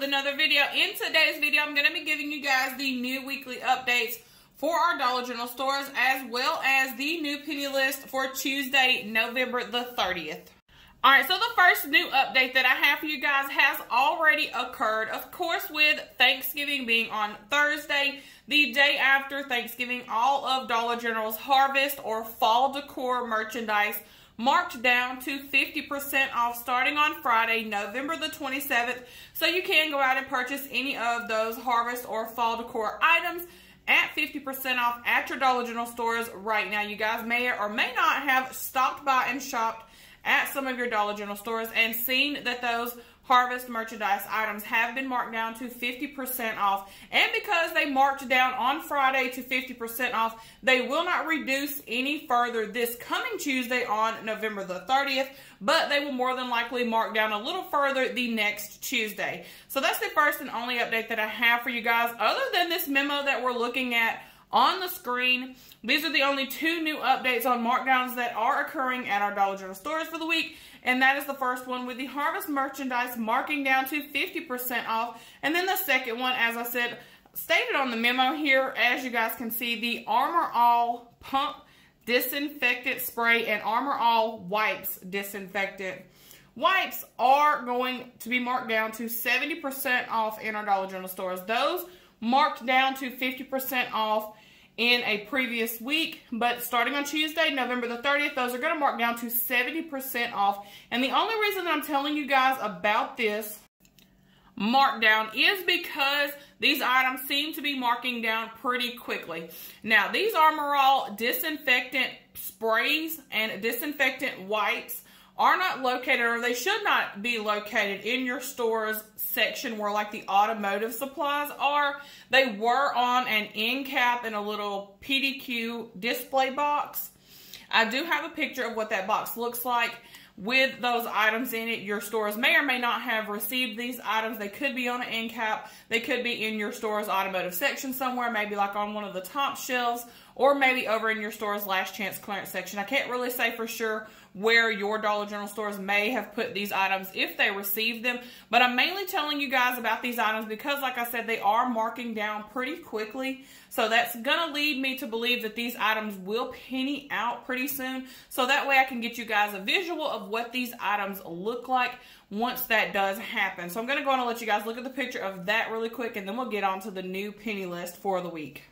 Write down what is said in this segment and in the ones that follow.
another video. In today's video, I'm going to be giving you guys the new weekly updates for our Dollar General stores, as well as the new penny list for Tuesday, November the 30th. Alright, so the first new update that I have for you guys has already occurred. Of course, with Thanksgiving being on Thursday, the day after Thanksgiving, all of Dollar General's harvest or fall decor merchandise marked down to 50% off starting on Friday, November the 27th. So you can go out and purchase any of those harvest or fall decor items at 50% off at your Dollar General stores right now. You guys may or may not have stopped by and shopped at some of your Dollar General stores and seen that those harvest merchandise items have been marked down to 50% off. And because they marked down on Friday to 50% off, they will not reduce any further this coming Tuesday on November the 30th, but they will more than likely mark down a little further the next Tuesday. So that's the first and only update that I have for you guys. Other than this memo that we're looking at on the screen, these are the only two new updates on markdowns that are occurring at our Dollar General stores for the week. And that is the first one with the harvest merchandise marking down to 50% off. And then the second one, as I said, stated on the memo here, as you guys can see, the Armor All Pump Disinfectant Spray and Armor All Wipes Disinfectant Wipes are going to be marked down to 70% off in our Dollar General stores. Those marked down to 50% off in a previous week, but starting on Tuesday, November the 30th, those are going to mark down to 70% off. And the only reason that I'm telling you guys about this markdown is because these items seem to be marking down pretty quickly. Now, these Armor All disinfectant sprays and disinfectant wipes are not located, or they should not be located, in your store's section where like the automotive supplies are. They were on an end cap in a little PDQ display box. I do have a picture of what that box looks like with those items in it. Your stores may or may not have received these items. They could be on an end cap. They could be in your store's automotive section somewhere, maybe like on one of the top shelves, or maybe over in your store's last chance clearance section. I can't really say for sure where your Dollar General stores may have put these items if they received them, but I'm mainly telling you guys about these items because, like I said, they are marking down pretty quickly. So that's gonna lead me to believe that these items will penny out pretty soon. So that way I can get you guys a visual of what these items look like once that does happen. So I'm gonna go on and let you guys look at the picture of that really quick, and then we'll get on to the new penny list for the week.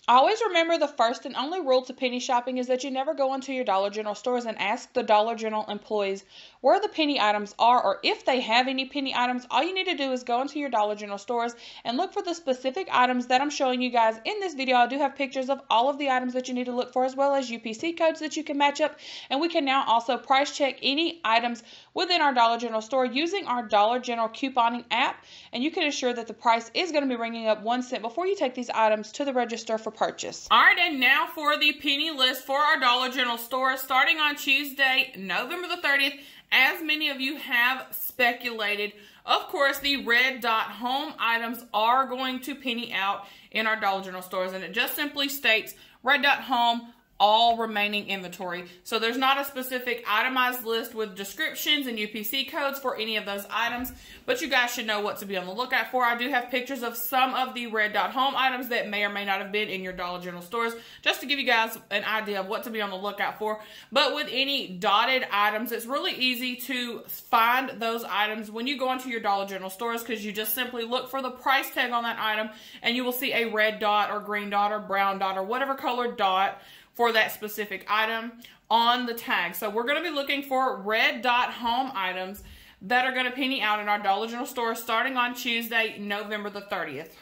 Always remember, the first and only rule to penny shopping is that you never go into your Dollar General stores and ask the Dollar General employees where the penny items are, or if they have any penny items. All you need to do is go into your Dollar General stores and look for the specific items that I'm showing you guys in this video. I do have pictures of all of the items that you need to look for, as well as UPC codes that you can match up. And we can now also price check any items within our Dollar General store using our Dollar General couponing app. And you can ensure that the price is going to be ringing up 1 cent before you take these items to the register for purchase. Alright, and now for the penny list for our Dollar General store starting on Tuesday, November the 30th. As many of you have speculated, of course, the red dot home items are going to penny out in our Dollar General stores, and it just simply states red dot home, all remaining inventory. So there's not a specific itemized list with descriptions and UPC codes for any of those items, but you guys should know what to be on the lookout for. I do have pictures of some of the red dot home items that may or may not have been in your Dollar General stores, just to give you guys an idea of what to be on the lookout for. But with any dotted items, it's really easy to find those items when you go into your Dollar General stores, because you just simply look for the price tag on that item and you will see a red dot or green dot or brown dot or whatever colored dot for that specific item on the tag. So we're going to be looking for red dot home items that are going to penny out in our Dollar General store starting on Tuesday, November the 30th.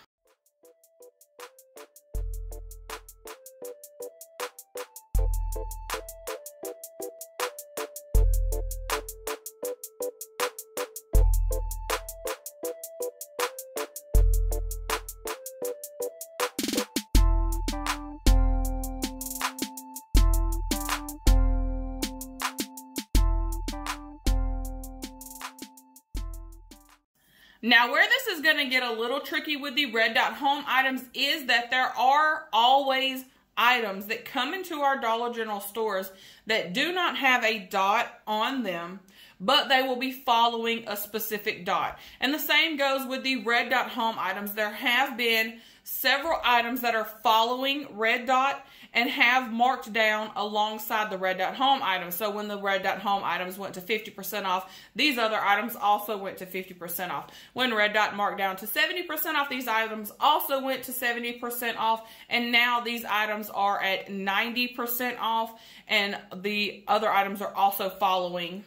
Now, where this is going to get a little tricky with the red dot home items is that there are always items that come into our Dollar General stores that do not have a dot on them, but they will be following a specific dot. And the same goes with the red dot home items. There have been several items that are following red dot and have marked down alongside the red dot home items. So when the red dot home items went to 50% off, these other items also went to 50% off. When red dot marked down to 70% off, these items also went to 70% off. And now these items are at 90% off, and the other items are also following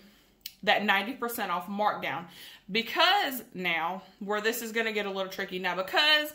that 90% off markdown. Because now, where this is going to get a little tricky now, because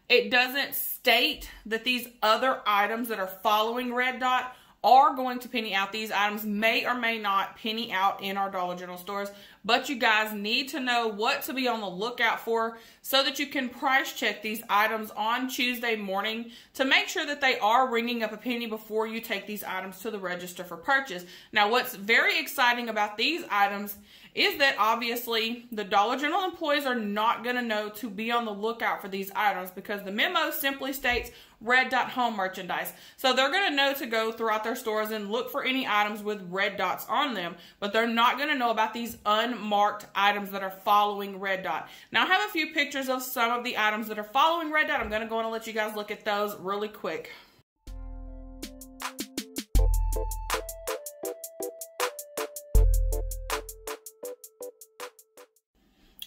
it doesn't state that these other items that are following red dot are going to penny out. These items may or may not penny out in our Dollar General stores, but you guys need to know what to be on the lookout for so that you can price check these items on Tuesday morning to make sure that they are ringing up a penny before you take these items to the register for purchase. Now, what's very exciting about these items is that obviously the Dollar General employees are not going to know to be on the lookout for these items because the memo simply states red dot home merchandise. So they're going to know to go throughout their stores and look for any items with red dots on them, but they're not going to know about these unmarked items that are following red dot. Now, I have a few pictures of some of the items that are following red dot. I'm going to go and let you guys look at those really quick.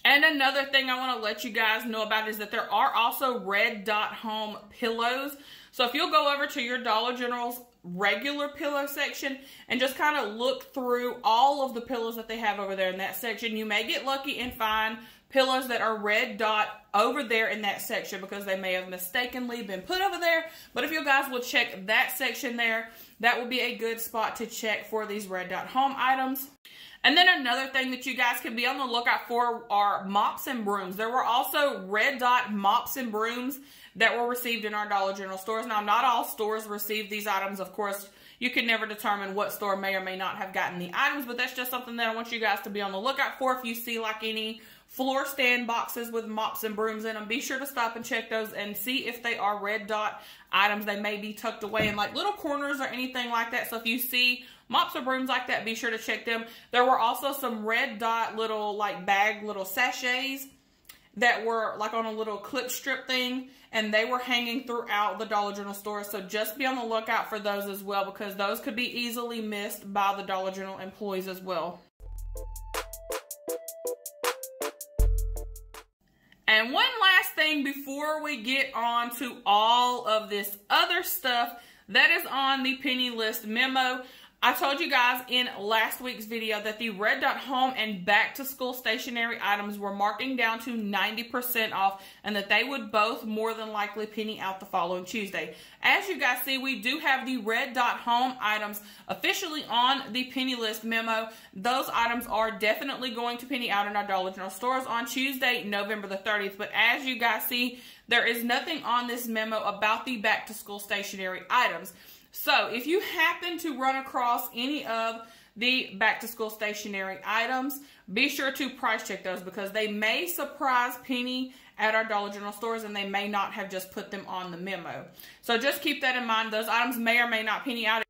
And another thing I want to let you guys know about is that there are also red dot home pillows. So if you'll go over to your Dollar General's regular pillow section and just kind of look through all of the pillows that they have over there in that section, you may get lucky and find pillows that are red dot over there in that section because they may have mistakenly been put over there. But if you guys will check that section there, that will be a good spot to check for these red dot home items. And then another thing that you guys can be on the lookout for are mops and brooms. There were also red dot mops and brooms that were received in our Dollar General stores. Now, not all stores received these items. Of course, you can never determine what store may or may not have gotten the items, but that's just something that I want you guys to be on the lookout for. If you see like any floor stand boxes with mops and brooms in them, be sure to stop and check those and see if they are red dot items. They may be tucked away in like little corners or anything like that. So if you see mops or brooms like that, be sure to check them. There were also some red dot little like bag little sachets that were like on a little clip strip thing, and they were hanging throughout the Dollar General store. So just be on the lookout for those as well, because those could be easily missed by the Dollar General employees as well. And one last thing before we get on to all of this other stuff that is on the penny list memo. I told you guys in last week's video that the red dot home and back to school stationery items were marking down to 90% off, and that they would both more than likely penny out the following Tuesday. As you guys see, we do have the red dot home items officially on the penny list memo. Those items are definitely going to penny out in our Dollar General stores on Tuesday, November the 30th. But as you guys see, there is nothing on this memo about the back to school stationery items. So if you happen to run across any of the back to school stationery items, be sure to price check those, because they may surprise penny at our Dollar General stores and they may not have just put them on the memo. So just keep that in mind. Those items may or may not penny out.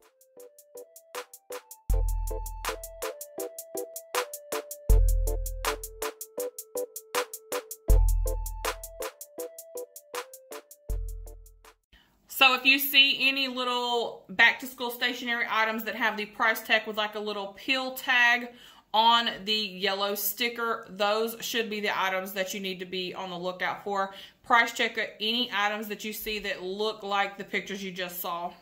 So if you see any little back to school stationery items that have the price tag with like a little peel tag on the yellow sticker, those should be the items that you need to be on the lookout for. Price check any items that you see that look like the pictures you just saw.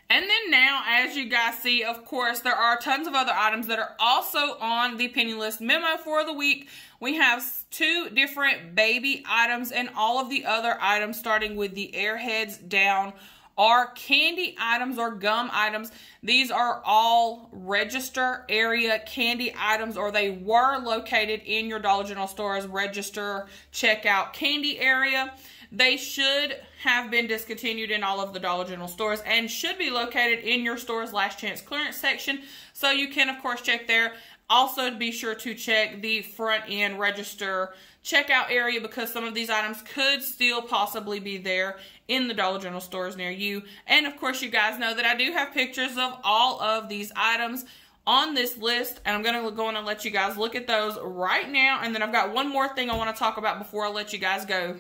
And then now, as you guys see, of course, there are tons of other items that are also on the penny list memo for the week. We have 2 different baby items, and all of the other items, starting with the Airheads down, are candy items or gum items. These are all register area candy items, or they were located in your Dollar General stores register checkout candy area. They should have been discontinued in all of the Dollar General stores and should be located in your store's last chance clearance section. So you can, of course, check there. Also, be sure to check the front end register checkout area because some of these items could still possibly be there in the Dollar General stores near you. And of course, you guys know that I do have pictures of all of these items on this list, and I'm going to go on and let you guys look at those right now. And then I've got one more thing I want to talk about before I let you guys go.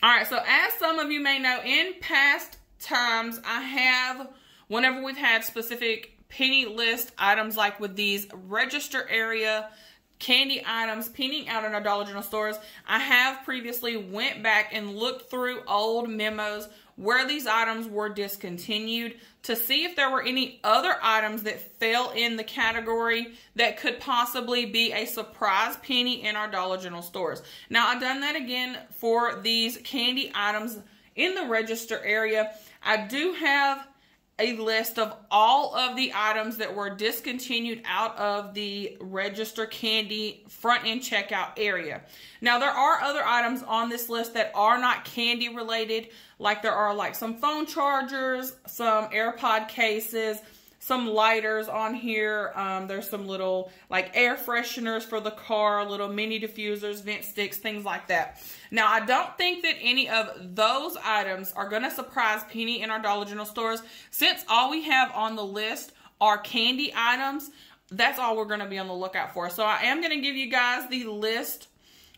Alright, so as some of you may know, in past times, I have, whenever we've had specific penny list items like with these register area candy items penning out in our Dollar General stores, I have previously went back and looked through old memos where these items were discontinued to see if there were any other items that fell in the category that could possibly be a surprise penny in our Dollar General stores. Now, I've done that again for these candy items in the register area. I do have a list of all of the items that were discontinued out of the register candy front end checkout area. Now, there are other items on this list that are not candy related, like there are like some phone chargers, some AirPod cases, some lighters on here. There's some little like air fresheners for the car, little mini diffusers, vent sticks, things like that. Now, I don't think that any of those items are going to surprise Penny in our Dollar General stores. Since all we have on the list are candy items, that's all we're going to be on the lookout for. So I am going to give you guys the list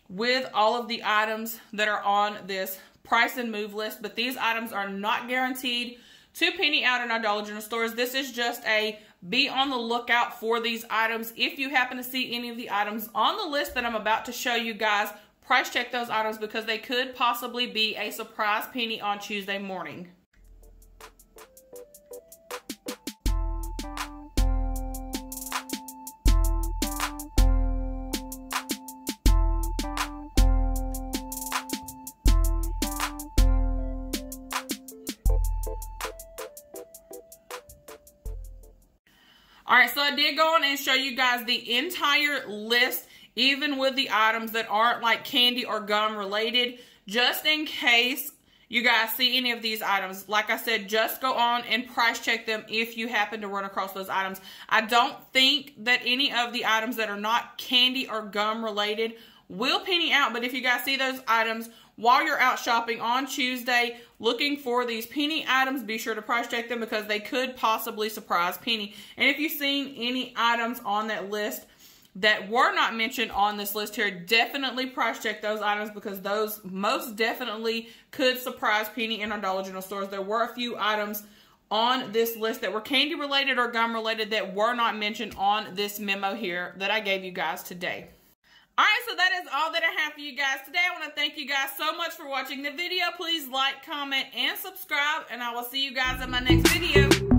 with all of the items that are on this price and move list, but these items are not guaranteed to penny out in our Dollar General stores. This is just a be on the lookout for these items. If you happen to see any of the items on the list that I'm about to show you guys, price check those items because they could possibly be a surprise penny on Tuesday morning. Alright, so I did go on and show you guys the entire list, even with the items that aren't like candy or gum related, just in case you guys see any of these items. Like I said, just go on and price check them if you happen to run across those items. I don't think that any of the items that are not candy or gum related will penny out, but if you guys see those items while you're out shopping on Tuesday looking for these penny items, be sure to price check them because they could possibly surprise Penny. And if you've seen any items on that list that were not mentioned on this list here, definitely price check those items because those most definitely could surprise Penny in our Dollar General stores. There were a few items on this list that were candy related or gum related that were not mentioned on this memo here that I gave you guys today. Alright, so that is all that I have for you guys today. I want to thank you guys so much for watching the video. Please like, comment, and subscribe, and I will see you guys in my next video.